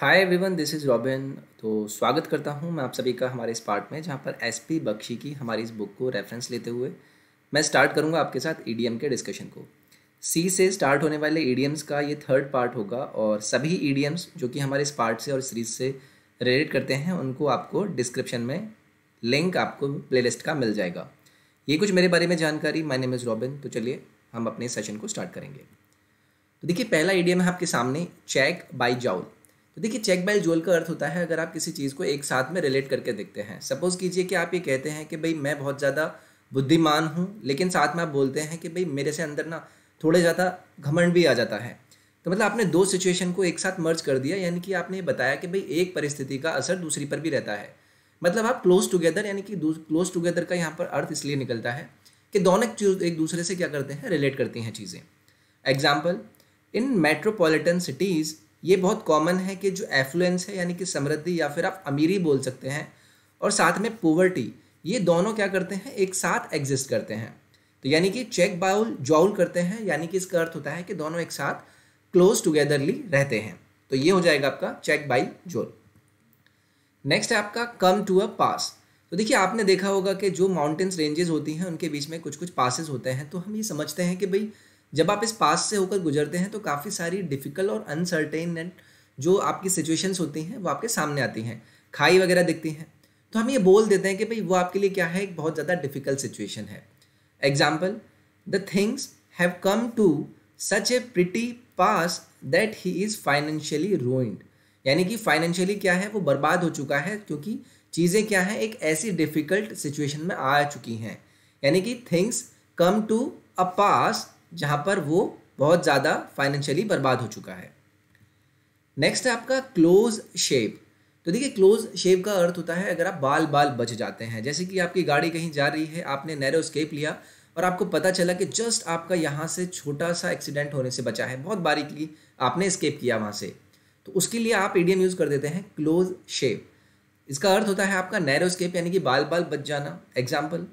Hi everyone, this is robin. तो स्वागत करता हूं मैं आप सभी का हमारे इस पार्ट में, जहां पर एसपी बख्शी की हमारी इस बुक को रेफरेंस लेते हुए मैं स्टार्ट करूंगा आपके साथ ईडीएम के डिस्कशन को। सी से स्टार्ट होने वाले ईडीएम्स का ये थर्ड पार्ट होगा और सभी ईडीएम्स जो कि हमारे इस पार्ट से और सीरीज से रिलेट करते हैं उनको आपको डिस्क्रिप्शन में लिंक आपको प्लेलिस्ट का मिल जाएगा। ये कुछ मेरे बारे में जानकारी। My name is robin. तो चलिए हम अपने सेशन को स्टार्ट करेंगे। तो देखिए, पहला ईडीएम है आपके सामने, चेक बाय जॉल। तो देखिए, चेक बाय जॉल का अर्थ होता है अगर आप किसी चीज़ को एक साथ में रिलेट करके देखते हैं। सपोज कीजिए कि आप ये कहते हैं कि भाई मैं बहुत ज़्यादा बुद्धिमान हूँ, लेकिन साथ में आप बोलते हैं कि भाई मेरे से अंदर ना थोड़े ज़्यादा घमंड भी आ जाता है। तो मतलब आपने दो सिचुएशन को एक साथ मर्ज कर दिया, यानी कि आपने बताया कि भाई एक परिस्थिति का असर दूसरी पर भी रहता है। मतलब आप क्लोज टुगेदर, यानी कि क्लोज टुगेदर का यहाँ पर अर्थ इसलिए निकलता है कि दोनों एक दूसरे से क्या करते हैं, रिलेट करती हैं चीज़ें। एग्जाम्पल, इन मेट्रोपॉलिटन सिटीज़ ये बहुत कॉमन है कि जो एफ्लुएंस है यानी कि समृद्धि या फिर आप अमीरी बोल सकते हैं, और साथ में पोवर्टी, ये दोनों क्या करते हैं, एक साथ एग्जिस्ट करते हैं। तो यानी कि चेक बाउल जॉल करते हैं, यानी कि इसका अर्थ होता है कि दोनों एक साथ क्लोज टुगेदरली रहते हैं। तो ये हो जाएगा आपका चेक बाय जॉल। नेक्स्ट है आपका कम टू अ पास। तो देखिए, आपने देखा होगा कि जो माउंटेन्स रेंजेस होती हैं उनके बीच में कुछ कुछ पासेस होते हैं। तो हम ये समझते हैं कि भाई जब आप इस पास से होकर गुजरते हैं तो काफ़ी सारी डिफ़िकल्ट और अनसर्टेन एंड जो आपकी सिचुएशंस होती हैं वो आपके सामने आती हैं, खाई वगैरह दिखती हैं। तो हम ये बोल देते हैं कि भाई वो आपके लिए क्या है, एक बहुत ज़्यादा डिफ़िकल्ट सिचुएशन है। Example, the things have come to such a pretty pass that he is financially ruined. यानी कि फाइनेंशियली क्या है, वो बर्बाद हो चुका है, क्योंकि चीज़ें क्या हैं, एक ऐसी डिफ़िकल्ट सिचुएशन में आ चुकी हैं। यानी कि थिंग्स कम टू अ पास जहाँ पर वो बहुत ज़्यादा फाइनेंशियली बर्बाद हो चुका है। नेक्स्ट है आपका क्लोज शेप। तो देखिए, क्लोज शेप का अर्थ होता है अगर आप बाल बाल बच जाते हैं। जैसे कि आपकी गाड़ी कहीं जा रही है, आपने नैरो स्केप लिया और आपको पता चला कि जस्ट आपका यहाँ से छोटा सा एक्सीडेंट होने से बचा है, बहुत बारीकली आपने स्केप किया वहाँ से। तो उसके लिए आप ईडीएम यूज़ कर देते हैं क्लोज शेप। इसका अर्थ होता है आपका नैरो स्केप, यानी कि बाल बाल बच जाना। Example,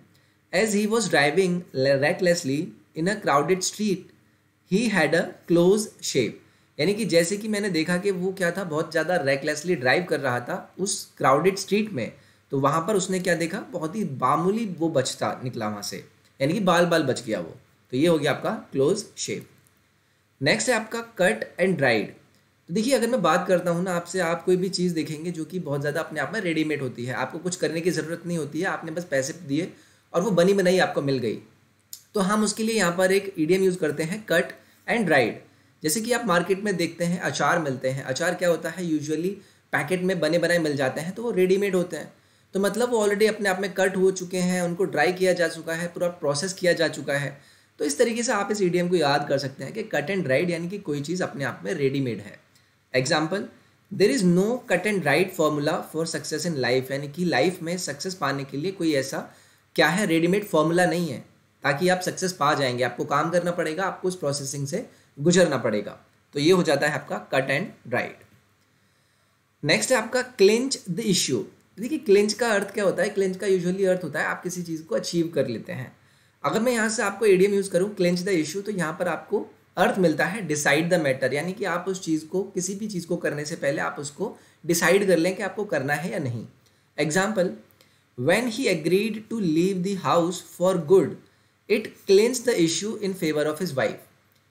as he was driving recklessly in a crowded street he had a close shave. यानी कि जैसे कि मैंने देखा कि वो क्या था, बहुत ज़्यादा रेकलेसली ड्राइव कर रहा था उस क्राउडेड स्ट्रीट में, तो वहाँ पर उसने क्या देखा, बहुत ही मामूली वो बचता निकला वहाँ से, यानी कि बाल बाल बच गया वो। तो ये हो गया आपका क्लोज शेप। नेक्स्ट है आपका कट एंड ड्राइड। तो देखिए, अगर मैं बात करता हूँ ना आपसे, आप कोई भी चीज़ देखेंगे जो कि बहुत ज़्यादा अपने आप में रेडीमेड होती है, आपको कुछ करने की ज़रूरत नहीं होती है, आपने बस पैसे दिए और वो बनी बनाई आपको मिल गई। तो हम उसके लिए यहाँ पर एक ईडीएम यूज़ करते हैं कट एंड ड्राइड। जैसे कि आप मार्केट में देखते हैं अचार मिलते हैं। अचार क्या होता है, यूजुअली पैकेट में बने बनाए मिल जाते हैं, तो वो रेडीमेड होते हैं। तो मतलब वो ऑलरेडी अपने आप में कट हो चुके हैं, उनको ड्राई किया जा चुका है, पूरा प्रोसेस किया जा चुका है। तो इस तरीके से आप इस ईडीएम को याद कर सकते हैं कि कट एंड ड्राइड यानी कि कोई चीज़ अपने आप में रेडीमेड है। Example, there is no cut and dried formula for success in life. यानी कि लाइफ में सक्सेस पाने के लिए कोई ऐसा क्या है, रेडीमेड फॉर्मूला नहीं है ताकि आप सक्सेस पा जाएंगे। आपको काम करना पड़ेगा, आपको उस प्रोसेसिंग से गुजरना पड़ेगा। तो ये हो जाता है आपका कट एंड ड्राइड। नेक्स्ट है आपका क्लिंच द इश्यू। देखिए, क्लिंच का अर्थ क्या होता है, क्लिंच का यूजुअली अर्थ होता है आप किसी चीज़ को अचीव कर लेते हैं। अगर मैं यहाँ से आपको ईडीएम यूज़ करूँ क्लिंच द इश्यू, तो यहाँ पर आपको अर्थ मिलता है डिसाइड द मैटर। यानी कि आप उस चीज़ को, किसी भी चीज़ को करने से पहले आप उसको डिसाइड कर लें कि आपको करना है या नहीं। Example, when he agreed to leave the house for good it clinch the issue in favour of his wife.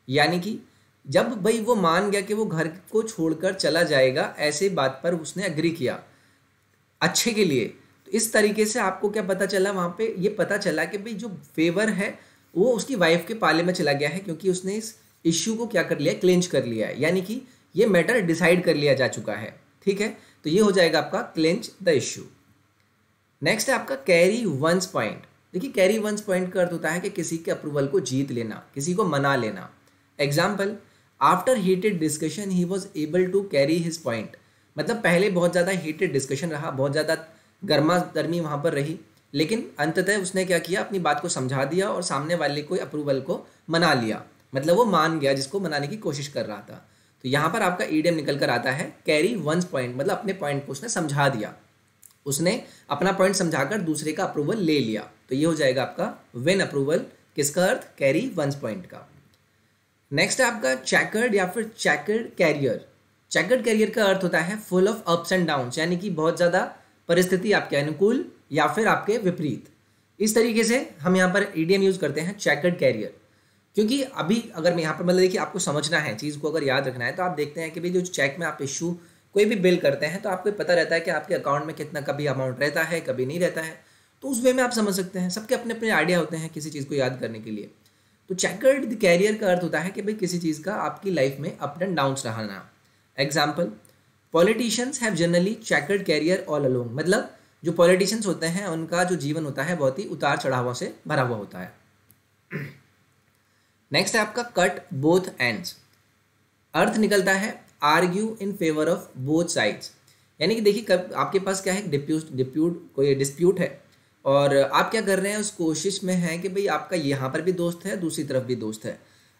यानी कि जब भाई वो मान गया कि वो घर को छोड़कर चला जाएगा, ऐसे बात पर उसने एग्री किया अच्छे के लिए, तो इस तरीके से आपको क्या पता चला, वहाँ पे ये पता चला कि भाई जो फेवर है वो उसकी वाइफ के पाले में चला गया है, क्योंकि उसने इस इश्यू को क्या कर लिया, क्लिंच कर लिया है। यानी कि ये मैटर डिसाइड कर लिया जा चुका है। ठीक है, तो ये हो जाएगा आपका क्लिंच द इश्यू। नेक्स्ट है आपका कैरी वंस पॉइंट। देखिए, कैरी वंस पॉइंट का अर्थ होता है कि किसी के अप्रूवल को जीत लेना, किसी को मना लेना। Example, after heated discussion he was able to carry his point. मतलब पहले बहुत ज़्यादा हीटेड डिस्कशन रहा, बहुत ज़्यादा गर्मा गर्मी वहाँ पर रही, लेकिन अंततः उसने क्या किया, अपनी बात को समझा दिया और सामने वाले को अप्रूवल को मना लिया। मतलब वो मान गया जिसको मनाने की कोशिश कर रहा था। तो यहाँ पर आपका ईडीएम निकल कर आता है कैरी वंस पॉइंट, मतलब अपने पॉइंट को उसने समझा दिया, उसने अपना पॉइंट समझाकर दूसरे का अप्रूवल ले लिया। तो ये हो जाएगा आपका विन अप्रूवल। किसका अर्थ, कैरी वंस पॉइंट का। नेक्स्ट है आपका चैकर्ड या फिर चैकर्ड कैरियर। चेकर्ड कैरियर का अर्थ होता है full of ups and downs, यानी कि बहुत ज़्यादा परिस्थिति आपके अनुकूल या फिर आपके विपरीत। इस तरीके से हम यहाँ पर ईडीएम यूज़ करते हैं चेकर्ड कैरियर। क्योंकि अभी अगर मैं यहाँ पर मतलब देखिए आपको समझना है चीज़ को, अगर याद रखना है तो आप देखते हैं कि भाई जो चेक में आप इशू कोई भी बिल करते हैं तो आपको पता रहता है कि आपके अकाउंट में कितना कभी अमाउंट रहता है, कभी नहीं रहता है, तो उस वे में आप समझ सकते हैं। सबके अपने अपने आइडिया होते हैं किसी चीज़ को याद करने के लिए। तो चेकर्ड कैरियर का अर्थ होता है कि भाई किसी चीज़ का आपकी लाइफ में अप एंड डाउन्स रहना। Example, politicians have generally chequered career all along, मतलब जो पॉलिटिशियंस होते हैं उनका जो जीवन होता है बहुत ही उतार चढ़ावों से भरा हुआ होता है। नेक्स्ट है आपका कट बोथ एंड्स। अर्थ निकलता है argue in favour of both sides, यानी कि देखिए आपके पास क्या है, कोई डिस्प्यूट है और आप क्या कर रहे हैं, उस कोशिश में है कि भाई आपका यहाँ पर भी दोस्त है, दूसरी तरफ भी दोस्त है।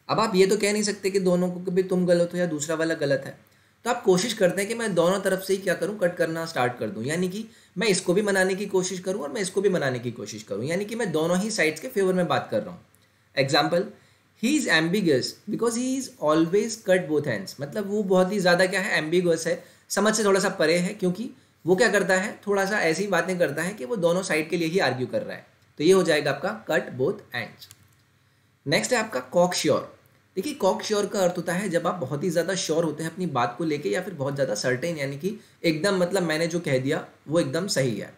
अब आप ये तो कह नहीं सकते कि दोनों को कि भाई तुम गलत हो या दूसरा वाला गलत है, तो आप कोशिश करते हैं कि मैं दोनों तरफ से ही क्या करूँ, कट करना स्टार्ट कर दूँ, यानी कि मैं इसको भी मनाने की कोशिश करूँ और मैं इसको भी मनाने की कोशिश करूँ, यानी कि मैं दोनों ही साइड्स के फेवर में बात कर रहा हूँ। Example, he is ambiguous because he is always cut both hands, मतलब वो बहुत ही ज़्यादा क्या है, एम्बिगस है, समझ से थोड़ा सा परे है, क्योंकि वो क्या करता है, थोड़ा सा ऐसी बातें करता है कि वो दोनों साइड के लिए ही आर्ग्यू कर रहा है। तो ये हो जाएगा आपका कट बोथ एंड्स। नेक्स्ट है आपका कॉक श्योर। देखिए कॉक श्योर का अर्थ होता है जब आप बहुत ही ज़्यादा श्योर होते हैं अपनी बात को लेके या फिर बहुत ज़्यादा सर्टेन, यानी कि एकदम मतलब मैंने जो कह दिया वो एकदम सही है।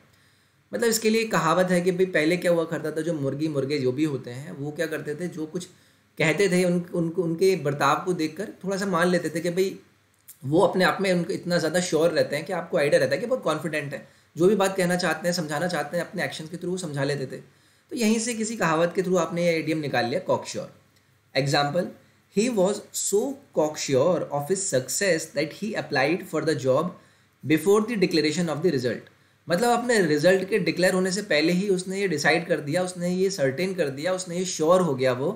मतलब इसके लिए कहावत है कि भाई पहले क्या हुआ करता था, जो मुर्गे जो भी होते हैं वो क्या करते थे, जो कुछ कहते थे उनके बर्ताव को देखकर थोड़ा सा मान लेते थे कि भाई वो अपने आप में उनको इतना ज़्यादा श्योर रहते हैं कि आपको आइडिया रहता है कि बहुत कॉन्फिडेंट है, जो भी बात कहना चाहते हैं, समझाना चाहते हैं, अपने एक्शन के थ्रू समझा लेते थे। तो यहीं से किसी कहावत के थ्रू आपने ये इडियम निकाल लिया cocksure. Example, he was so cocksure of his success that he applied for the job before the declaration of the result, मतलब अपने रिजल्ट के डिक्लेयर होने से पहले ही उसने ये डिसाइड कर दिया, उसने ये सर्टेन कर दिया, उसने ये श्योर हो गया वो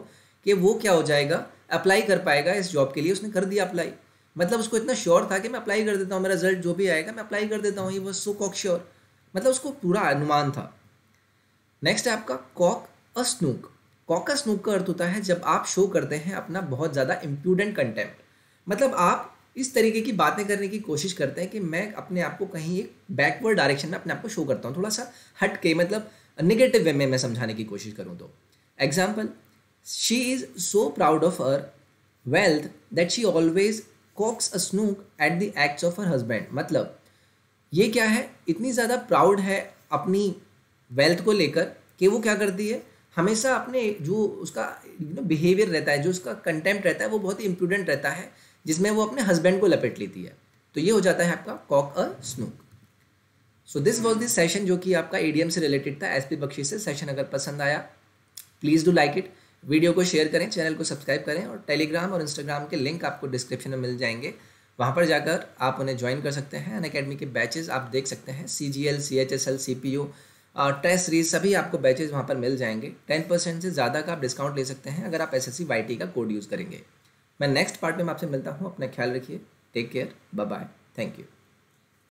कि वो क्या हो जाएगा, अप्लाई कर पाएगा इस जॉब के लिए। उसने कर दिया अप्लाई, मतलब उसको इतना श्योर था कि मैं अप्लाई कर देता हूँ, मेरा रिजल्ट जो भी आएगा मैं अप्लाई कर देता हूँ, he was so cocksure, मतलब उसको पूरा अनुमान था। नेक्स्ट है आपका cock a snook. Cock a snook का अर्थ होता है जब आप शो करते हैं अपना बहुत ज़्यादा इम्प्रूडेंट कंटेंट, मतलब आप इस तरीके की बातें करने की कोशिश करते हैं कि मैं अपने आप को कहीं एक बैकवर्ड डायरेक्शन में अपने आप को शो करता हूँ, थोड़ा सा हट के, मतलब नेगेटिव वे में मैं समझाने की कोशिश करूँ तो। Example, she is so proud of her wealth that she always cocks a snook at the acts of her husband, मतलब ये क्या है, इतनी ज़्यादा प्राउड है अपनी वेल्थ को लेकर कि वो क्या करती है, हमेशा अपने जो उसका बिहेवियर रहता है, जो उसका कंटेम्प्ट रहता है, वो बहुत ही इम्प्रूडेंट रहता है, जिसमें वो अपने हस्बैंड को लपेट लेती है। तो ये हो जाता है आपका cock a snook. So this was this session जो कि आपका ईडीएम से रिलेटेड था, एसपी बख्शी से। सेशन अगर पसंद आया please do like it, video को शेयर करें, चैनल को सब्सक्राइब करें, और टेलीग्राम और इंस्टाग्राम के लिंक आपको डिस्क्रिप्शन में मिल जाएंगे, वहाँ पर जाकर आप उन्हें ज्वाइन कर सकते हैं। अनअकैडमी के बैचेस आप देख सकते हैं, CGL, CHSL, CPO, test series, सभी आपको बैचेस वहाँ पर मिल जाएंगे। 10% से ज़्यादा का आप डिस्काउंट ले सकते हैं अगर आप SSC YT का कोड यूज़ करेंगे। मैं नेक्स्ट पार्ट में आपसे मिलता हूँ, अपना ख्याल रखिए, take care, bye bye, thank you.